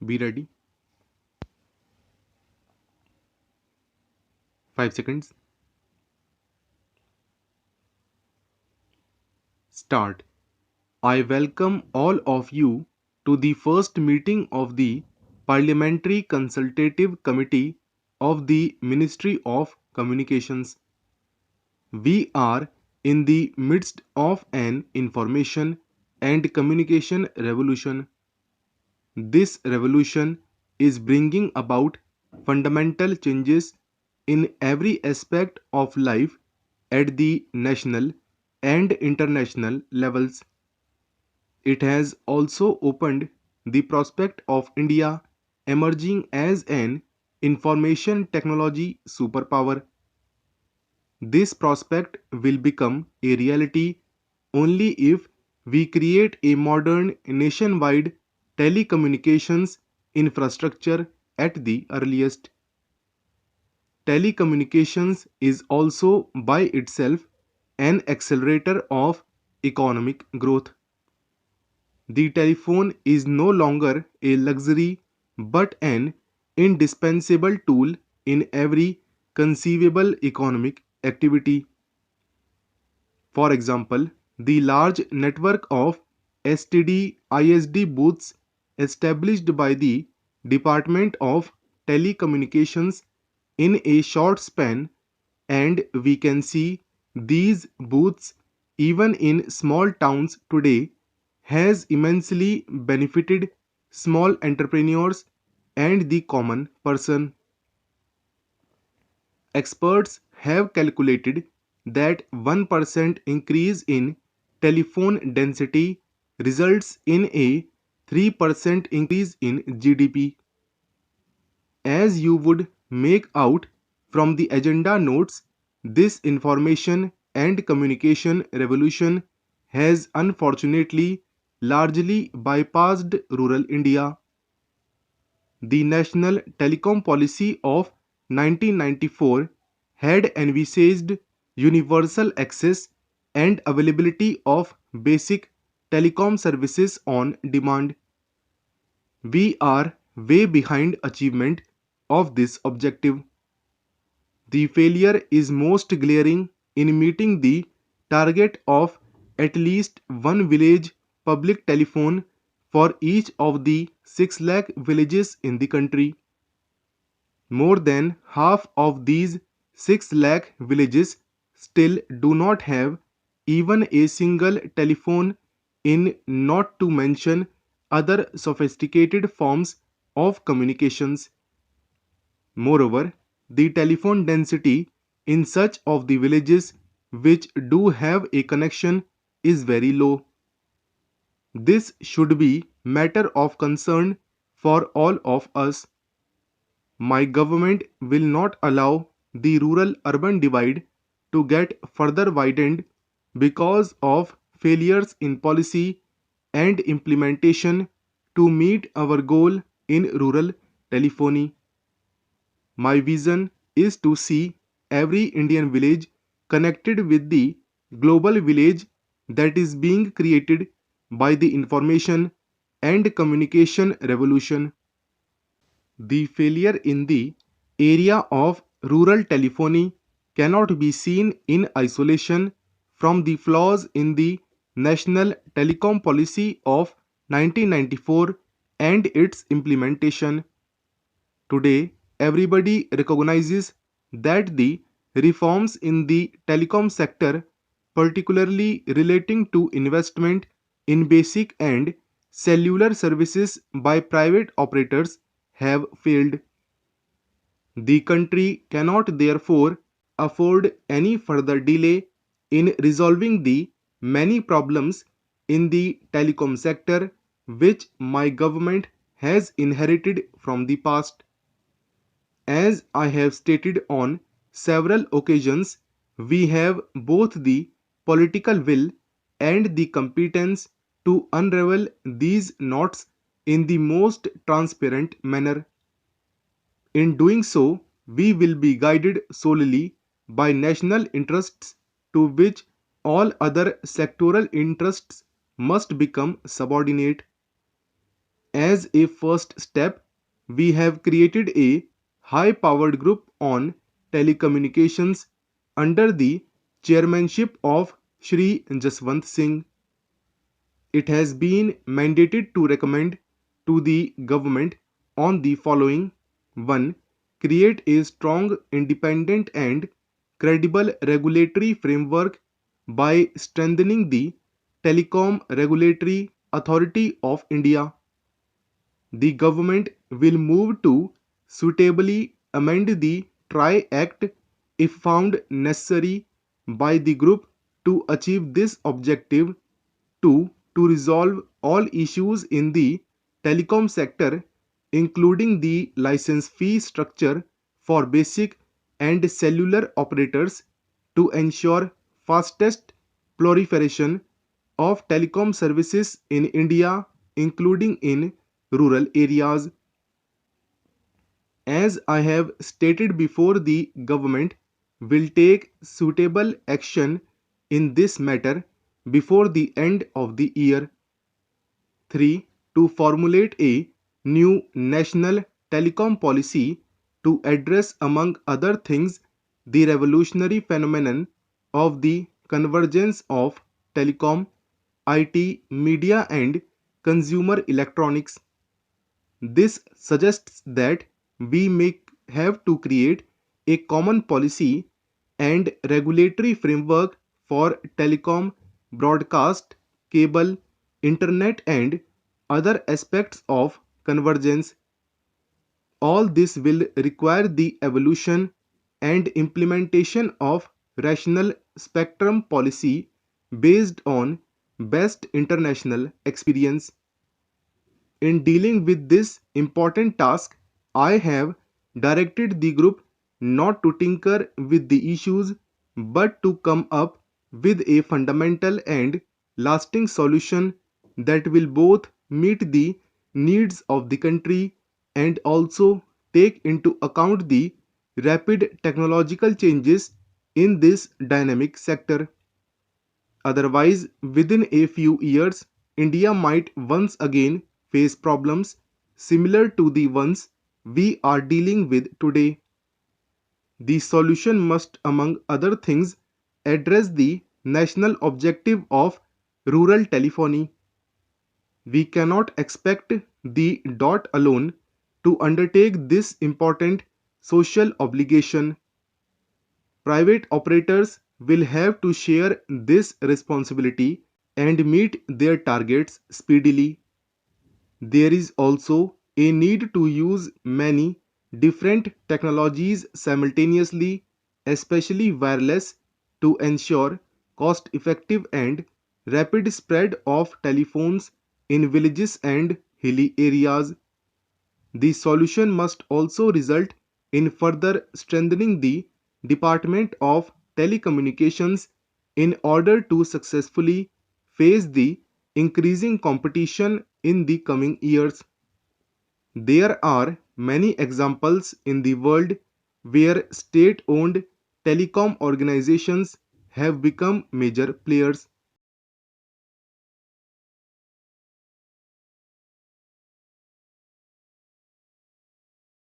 Be ready. 5 seconds. Start. I welcome all of you to the first meeting of the Parliamentary Consultative Committee of the Ministry of Communications. We are in the midst of an information and communication revolution. This revolution is bringing about fundamental changes in every aspect of life at the national and international levels. It has also opened the prospect of India emerging as an information technology superpower. This prospect will become a reality only if we create a modern nationwide telecommunications infrastructure at the earliest. Telecommunications is also by itself an accelerator of economic growth. The telephone is no longer a luxury but an indispensable tool in every conceivable economic activity. For example, the large network of STD ISD booths established by the Department of Telecommunications in a short span, and we can see these booths even in small towns today, has immensely benefited small entrepreneurs and the common person. Experts have calculated that 1% increase in telephone density results in a 3% increase in GDP. As you would make out from the agenda notes, this information and communication revolution has unfortunately largely bypassed rural India. The National Telecom Policy of 1994 had envisaged universal access and availability of basic telecom services on demand. We are way behind achievement of this objective. The failure is most glaring in meeting the target of at least one village public telephone for each of the 6 lakh villages in the country. More than half of these 6 lakh villages still do not have even a single telephone, in not to mention other sophisticated forms of communications. Moreover, the telephone density in such of the villages which do have a connection is very low. This should be matter of concern for all of us. My government will not allow the rural-urban divide to get further widened because of failures in policy and implementation to meet our goal in rural telephony. My vision is to see every Indian village connected with the global village that is being created by the information and communication revolution. The failure in the area of rural telephony cannot be seen in isolation from the flaws in the National Telecom Policy of 1994 and its implementation. Today, everybody recognizes that the reforms in the telecom sector, particularly relating to investment in basic and cellular services by private operators, have failed. The country cannot therefore afford any further delay in resolving the many problems in the telecom sector which my government has inherited from the past. As I have stated on several occasions, we have both the political will and the competence to unravel these knots in the most transparent manner. In doing so, we will be guided solely by national interests to which all other sectoral interests must become subordinate. As a first step, we have created a high-powered group on telecommunications under the chairmanship of Shri Jaswant Singh. It has been mandated to recommend to the government on the following: 1. Create a strong, independent and credible regulatory framework by strengthening the Telecom Regulatory Authority of India. The government will move to suitably amend the TRI Act if found necessary by the group to achieve this objective. 2. To resolve all issues in the telecom sector, including the license fee structure for basic and cellular operators, to ensure fastest proliferation of telecom services in India, including in rural areas. As I have stated before, the government will take suitable action in this matter before the end of the year. 3. To formulate a new national telecom policy to address, among other things, the revolutionary phenomenon of the convergence of telecom, IT, media, and consumer electronics. This suggests that we may have to create a common policy and regulatory framework for telecom, broadcast, cable, internet, and other aspects of convergence. All this will require the evolution and implementation of rational spectrum policy based on best international experience. In dealing with this important task, I have directed the group not to tinker with the issues but to come up with a fundamental and lasting solution that will both meet the needs of the country and also take into account the rapid technological changes in this dynamic sector. Otherwise, within a few years, India might once again face problems similar to the ones we are dealing with today. The solution must, among other things, address the national objective of rural telephony. We cannot expect the dot alone to undertake this important social obligation. Private operators will have to share this responsibility and meet their targets speedily. There is also a need to use many different technologies simultaneously, especially wireless, to ensure cost effective and rapid spread of telephones in villages and hilly areas. The solution must also result in further strengthening the Department of Telecommunications in order to successfully face the increasing competition in the coming years. There are many examples in the world where state owned telecom organizations have become major players.